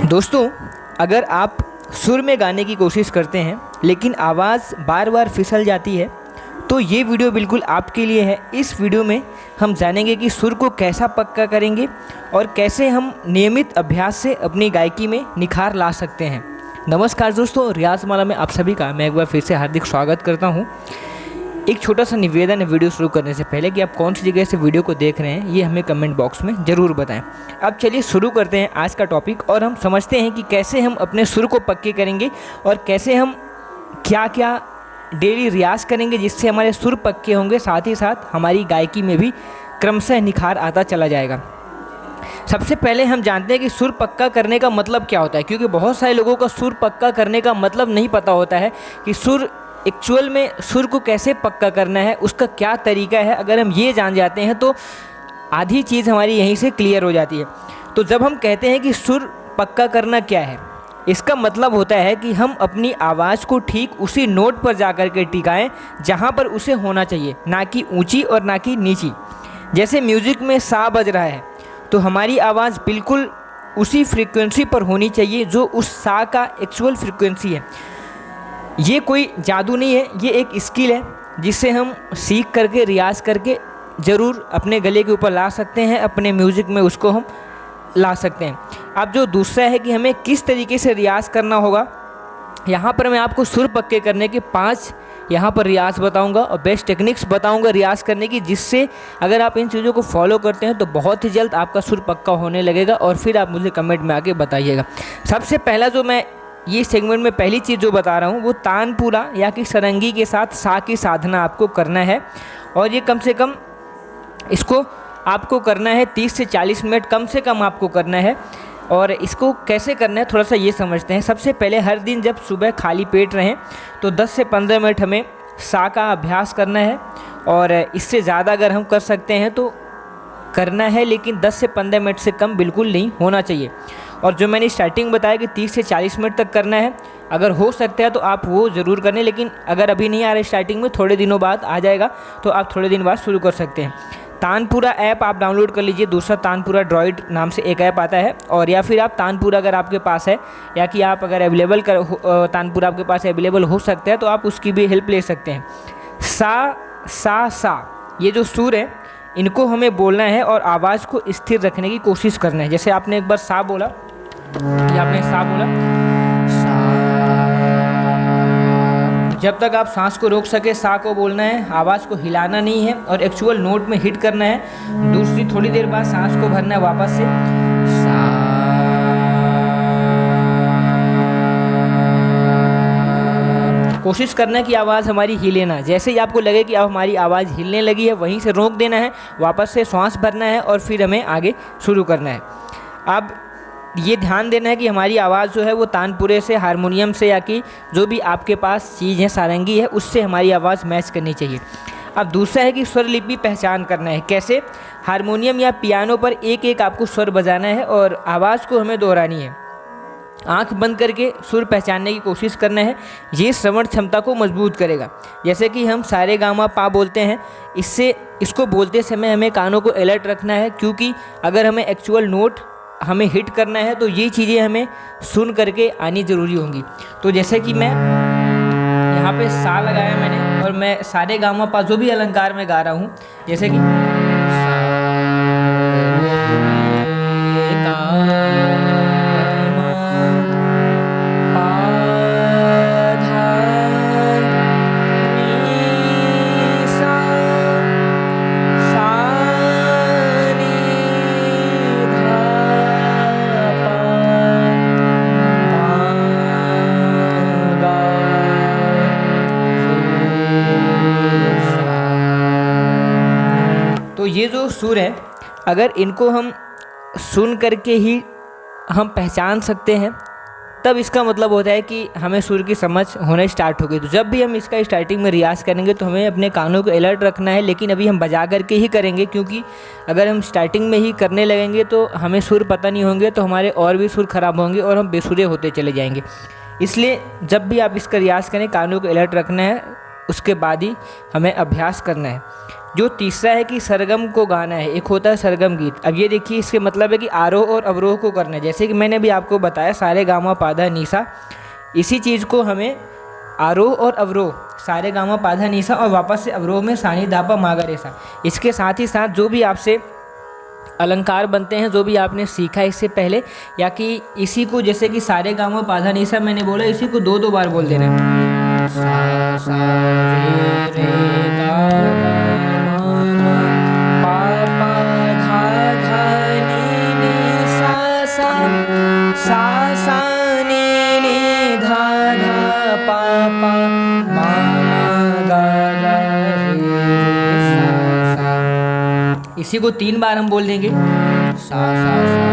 दोस्तों, अगर आप सुर में गाने की कोशिश करते हैं लेकिन आवाज़ बार बार फिसल जाती है तो ये वीडियो बिल्कुल आपके लिए है। इस वीडियो में हम जानेंगे कि सुर को कैसा पक्का करेंगे और कैसे हम नियमित अभ्यास से अपनी गायकी में निखार ला सकते हैं। नमस्कार दोस्तों, रियाज माला में आप सभी का मैं एक बार फिर से हार्दिक स्वागत करता हूँ। एक छोटा सा निवेदन है वीडियो शुरू करने से पहले कि आप कौन सी जगह से वीडियो को देख रहे हैं ये हमें कमेंट बॉक्स में ज़रूर बताएं। अब चलिए शुरू करते हैं आज का टॉपिक और हम समझते हैं कि कैसे हम अपने सुर को पक्के करेंगे और कैसे हम क्या क्या डेली रियाज करेंगे जिससे हमारे सुर पक्के होंगे, साथ ही साथ हमारी गायकी में भी क्रमशः निखार आता चला जाएगा। सबसे पहले हम जानते हैं कि सुर पक्का करने का मतलब क्या होता है, क्योंकि बहुत सारे लोगों का सुर पक्का करने का मतलब नहीं पता होता है कि सुर एक्चुअल में सुर को कैसे पक्का करना है, उसका क्या तरीका है। अगर हम ये जान जाते हैं तो आधी चीज़ हमारी यहीं से क्लियर हो जाती है। तो जब हम कहते हैं कि सुर पक्का करना क्या है, इसका मतलब होता है कि हम अपनी आवाज़ को ठीक उसी नोट पर जाकर के टिकाएं जहां पर उसे होना चाहिए, ना कि ऊंची और ना कि नीची। जैसे म्यूज़िक में सा बज रहा है तो हमारी आवाज़ बिल्कुल उसी फ्रीक्वेंसी पर होनी चाहिए जो उस सा का एक्चुअल फ्रीक्वेंसी है। ये कोई जादू नहीं है, ये एक स्किल है जिससे हम सीख करके रियाज करके ज़रूर अपने गले के ऊपर ला सकते हैं, अपने म्यूज़िक में उसको हम ला सकते हैं। अब जो दूसरा है कि हमें किस तरीके से रियाज करना होगा, यहाँ पर मैं आपको सुर पक्के करने के 5 यहाँ पर रियाज बताऊंगा और बेस्ट टेक्निक्स बताऊंगा रियाज करने की, जिससे अगर आप इन चीज़ों को फॉलो करते हैं तो बहुत ही जल्द आपका सुर पक्का होने लगेगा और फिर आप मुझे कमेंट में आके बताइएगा। सबसे पहला जो मैं ये सेगमेंट में पहली चीज़ जो बता रहा हूँ वो तानपुरा या कि सरंगी के साथ सा की साधना आपको करना है और ये कम से कम इसको आपको करना है 30 से 40 मिनट कम से कम आपको करना है। और इसको कैसे करना है थोड़ा सा ये समझते हैं। सबसे पहले हर दिन जब सुबह खाली पेट रहें तो 10 से 15 मिनट हमें सा का अभ्यास करना है और इससे ज़्यादा अगर हम कर सकते हैं तो करना है, लेकिन 10 से 15 मिनट से कम बिल्कुल नहीं होना चाहिए। और जो मैंने स्टार्टिंग बताया कि 30 से 40 मिनट तक करना है, अगर हो सकता है तो आप वो ज़रूर करें, लेकिन अगर अभी नहीं आ रहा स्टार्टिंग में, थोड़े दिनों बाद आ जाएगा तो आप थोड़े दिन बाद शुरू कर सकते हैं। तानपुरा ऐप आप डाउनलोड कर लीजिए। दूसरा तानपुरा ड्रॉइड नाम से एक ऐप आता है, और या फिर आप तानपुरा अगर आपके पास है या कि आप अगर अवेलेबल तानपुरा आपके पास अवेलेबल हो सकता है तो आप उसकी भी हेल्प ले सकते हैं। सा ये जो सुर है इनको हमें बोलना है और आवाज़ को स्थिर रखने की कोशिश करना है। जैसे आपने एक बार सा बोला या आपने सा बोला सा, जब तक आप सांस को रोक सके सा को बोलना है, आवाज़ को हिलाना नहीं है और एक्चुअल नोट में हिट करना है। दूसरी थोड़ी देर बाद सांस को भरना है वापस से सा। कोशिश करना है कि आवाज़ हमारी हिले ना। जैसे ही आपको लगे कि अब हमारी आवाज़ हिलने लगी है वहीं से रोक देना है, वापस से सांस भरना है और फिर हमें आगे शुरू करना है। अब ये ध्यान देना है कि हमारी आवाज़ जो है वो तानपुरे से, हारमोनियम से या कि जो भी आपके पास चीज़ है सारंगी है उससे हमारी आवाज़ मैच करनी चाहिए। अब दूसरा है कि स्वर लिपि पहचान करना है। कैसे? हारमोनियम या पियानो पर एक एक आपको स्वर बजाना है और आवाज़ को हमें दोहरानी है। आंख बंद करके सुर पहचानने की कोशिश करना है। ये श्रवण क्षमता को मजबूत करेगा। जैसे कि हम सारे गामा पा बोलते हैं, इसको बोलते समय हमें कानों को अलर्ट रखना है, क्योंकि अगर हमें एक्चुअल नोट हमें हिट करना है तो ये चीज़ें हमें सुन करके आनी ज़रूरी होंगी। तो जैसे कि मैं यहाँ पे सा लगाया मैंने और मैं सारे गामा पा जो भी अलंकार में गा रहा हूँ, जैसे कि तो ये जो सुर है अगर इनको हम सुन करके ही हम पहचान सकते हैं तब इसका मतलब होता है कि हमें सुर की समझ होने स्टार्ट हो गई। तो जब भी हम इसका स्टार्टिंग में रियाज़ करेंगे तो हमें अपने कानों को अलर्ट रखना है, लेकिन अभी हम बजा करके ही करेंगे, क्योंकि अगर हम स्टार्टिंग में ही करने लगेंगे तो हमें सुर पता नहीं होंगे तो हमारे और भी सुर खराब होंगे और हम बेसुरे होते चले जाएंगे। इसलिए जब भी आप इसका रियाज़ करें कानों को अलर्ट रखना है, उसके बाद ही हमें अभ्यास करना है। जो तीसरा है कि सरगम को गाना है, एक होता है सरगम गीत। अब ये देखिए इसके मतलब है कि आरोह और अवरोह को करना है। जैसे कि मैंने अभी आपको बताया सारे गामा पाधा नीसा, इसी चीज़ को हमें आरोह और अवरोह, सारे गामा पाधा नीसा और वापस से अवरोह में सानी धापा मागा रेसा। इसके साथ ही साथ जो भी आपसे अलंकार बनते हैं, जो भी आपने सीखा इससे पहले, या कि इसी को जैसे कि सारे गामा पाधा नीसा मैंने बोला, इसी को 2-2 बार बोल देना है। सा सा रे रे गा गा मा पा पा धा धा नी नी सा सा सा नी नी धा धा पा पा मा मा गा गा रे रे सा सा। इसी को 3 बार हम बोल देंगे। सा सा सा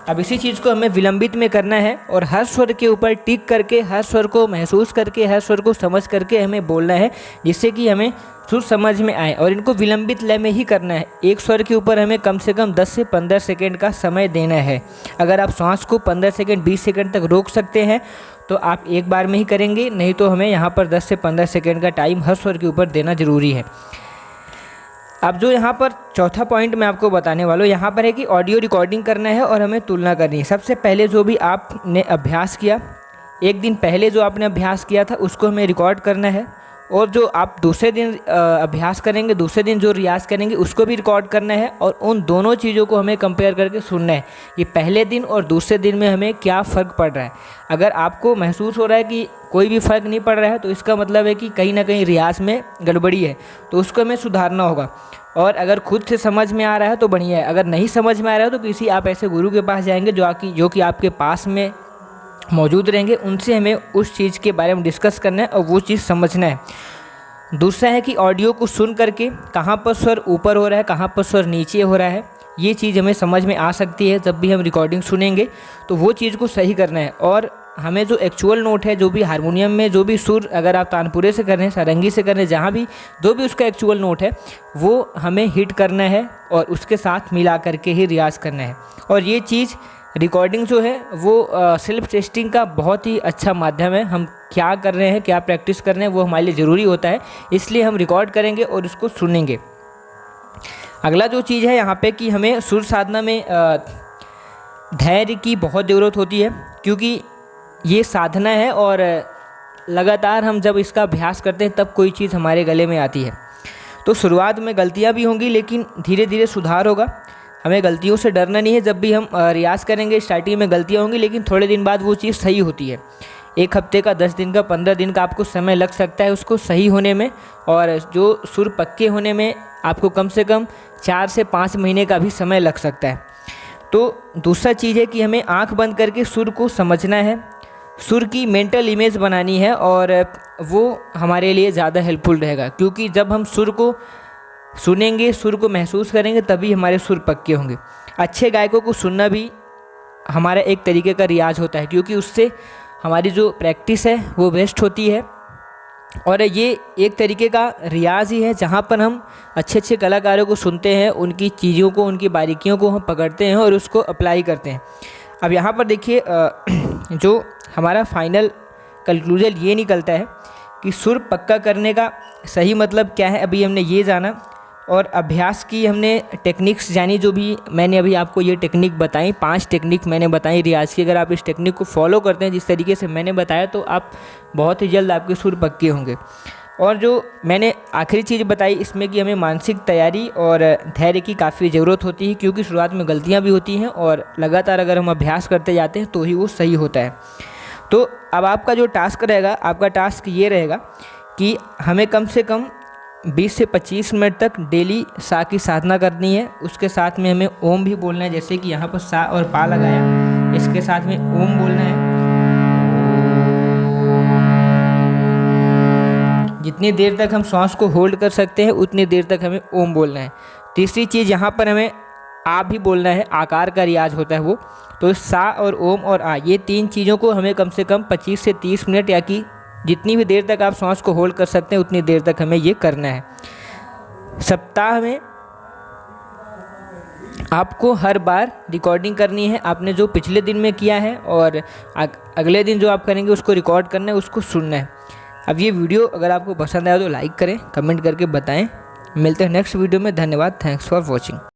अब इसी चीज़ को हमें विलंबित में करना है और हर स्वर के ऊपर टिक करके, हर स्वर को महसूस करके, हर स्वर को समझ करके हमें बोलना है, जिससे कि हमें सुर समझ में आए। और इनको विलंबित लय में ही करना है। एक स्वर के ऊपर हमें कम से कम 10 से 15 सेकेंड का समय देना है। अगर आप सांस को 15 सेकेंड 20 सेकेंड तक रोक सकते हैं तो आप एक बार में ही करेंगे, नहीं तो हमें यहाँ पर 10 से 15 सेकेंड का टाइम हर स्वर के ऊपर देना ज़रूरी है। अब जो यहाँ पर चौथा पॉइंट मैं आपको बताने वाला हूँ, यहाँ पर है कि ऑडियो रिकॉर्डिंग करना है और हमें तुलना करनी है। सबसे पहले जो भी आपने अभ्यास किया, एक दिन पहले जो आपने अभ्यास किया था उसको हमें रिकॉर्ड करना है, और जो आप दूसरे दिन अभ्यास करेंगे, दूसरे दिन जो रियाज़ करेंगे उसको भी रिकॉर्ड करना है, और उन दोनों चीज़ों को हमें कंपेयर करके सुनना है कि पहले दिन और दूसरे दिन में हमें क्या फ़र्क पड़ रहा है। अगर आपको महसूस हो रहा है कि कोई भी फ़र्क नहीं पड़ रहा है तो इसका मतलब है कि कहीं ना कहीं रियाज़ में गड़बड़ी है, तो उसको हमें सुधारना होगा। और अगर खुद से समझ में आ रहा है तो बढ़िया है, अगर नहीं समझ में आ रहा है तो किसी आप ऐसे गुरु के पास जाएंगे जो कि आपके पास में मौजूद रहेंगे, उनसे हमें उस चीज़ के बारे में डिस्कस करना है और वो चीज़ समझना है। दूसरा है कि ऑडियो को सुन करके कहाँ पर स्वर ऊपर हो रहा है, कहाँ पर स्वर नीचे हो रहा है, ये चीज़ हमें समझ में आ सकती है। जब भी हम रिकॉर्डिंग सुनेंगे तो वो चीज़ को सही करना है। और हमें जो एक्चुअल नोट है, जो भी हारमोनियम में जो भी सुर, अगर आप तानपुरे से कर रहे हैं, सारंगी से कर रहे हैं, जहाँ भी जो भी उसका एक्चुअल नोट है वो हमें हिट करना है और उसके साथ मिला करके ही रियाज़ करना है। और ये चीज़ रिकॉर्डिंग जो है वो सेल्फ टेस्टिंग का बहुत ही अच्छा माध्यम है। हम क्या कर रहे हैं, क्या प्रैक्टिस कर रहे हैं, वो हमारे लिए ज़रूरी होता है, इसलिए हम रिकॉर्ड करेंगे और उसको सुनेंगे। अगला जो चीज़ है यहाँ पे कि हमें सुर साधना में धैर्य की बहुत ज़रूरत होती है, क्योंकि ये साधना है और लगातार हम जब इसका अभ्यास करते हैं तब कोई चीज़ हमारे गले में आती है। तो शुरुआत में गलतियाँ भी होंगी, लेकिन धीरे धीरे सुधार होगा। हमें गलतियों से डरना नहीं है। जब भी हम रियाज़ करेंगे स्टार्टिंग में गलतियाँ होंगी, लेकिन थोड़े दिन बाद वो चीज़ सही होती है। 1 हफ्ते का, 10 दिन का, 15 दिन का आपको समय लग सकता है उसको सही होने में, और जो सुर पक्के होने में आपको कम से कम 4 से 5 महीने का भी समय लग सकता है। तो दूसरा चीज़ है कि हमें आँख बंद करके सुर को समझना है, सुर की मेंटल इमेज बनानी है, और वो हमारे लिए ज़्यादा हेल्पफुल रहेगा। क्योंकि जब हम सुर को सुनेंगे, सुर को महसूस करेंगे, तभी हमारे सुर पक्के होंगे। अच्छे गायकों को सुनना भी हमारा एक तरीके का रियाज होता है, क्योंकि उससे हमारी जो प्रैक्टिस है वो बेस्ट होती है। और ये एक तरीके का रियाज ही है जहाँ पर हम अच्छे अच्छे कलाकारों को सुनते हैं, उनकी चीज़ों को, उनकी बारीकियों को हम पकड़ते हैं और उसको अप्लाई करते हैं। अब यहाँ पर देखिए जो हमारा फाइनल कंक्लूजन ये निकलता है कि सुर पक्का करने का सही मतलब क्या है, अभी हमने ये जाना। और अभ्यास की हमने टेक्निक्स जानी, जो भी मैंने अभी आपको ये टेक्निक बताई, 5 टेक्निक मैंने बताई रियाज की। अगर आप इस टेक्निक को फॉलो करते हैं जिस तरीके से मैंने बताया, तो आप बहुत ही जल्द आपके सुर पक्के होंगे। और जो मैंने आखिरी चीज़ बताई इसमें कि हमें मानसिक तैयारी और धैर्य की काफ़ी ज़रूरत होती है, क्योंकि शुरुआत में गलतियाँ भी होती हैं और लगातार अगर हम अभ्यास करते जाते हैं तो ही वो सही होता है। तो अब आपका जो टास्क रहेगा, आपका टास्क ये रहेगा कि हमें कम से कम 20 से 25 मिनट तक डेली सा की साधना करनी है। उसके साथ में हमें ओम भी बोलना है, जैसे कि यहाँ पर सा और पा लगाया, इसके साथ में ओम बोलना है। जितनी देर तक हम सांस को होल्ड कर सकते हैं उतनी देर तक हमें ओम बोलना है। तीसरी चीज़ यहाँ पर हमें आ भी बोलना है, आकार का रियाज होता है वो। तो सा और ओम और आ, ये 3 चीज़ों को हमें कम से कम 25 से 30 मिनट या कि जितनी भी देर तक आप सांस को होल्ड कर सकते हैं उतनी देर तक हमें ये करना है। सप्ताह में आपको हर बार रिकॉर्डिंग करनी है, आपने जो पिछले दिन में किया है और अगले दिन जो आप करेंगे उसको रिकॉर्ड करना है, उसको सुनना है। अब ये वीडियो अगर आपको पसंद आया तो लाइक करें, कमेंट करके बताएं। मिलते हैं नेक्स्ट वीडियो में। धन्यवाद। Thanks for watching.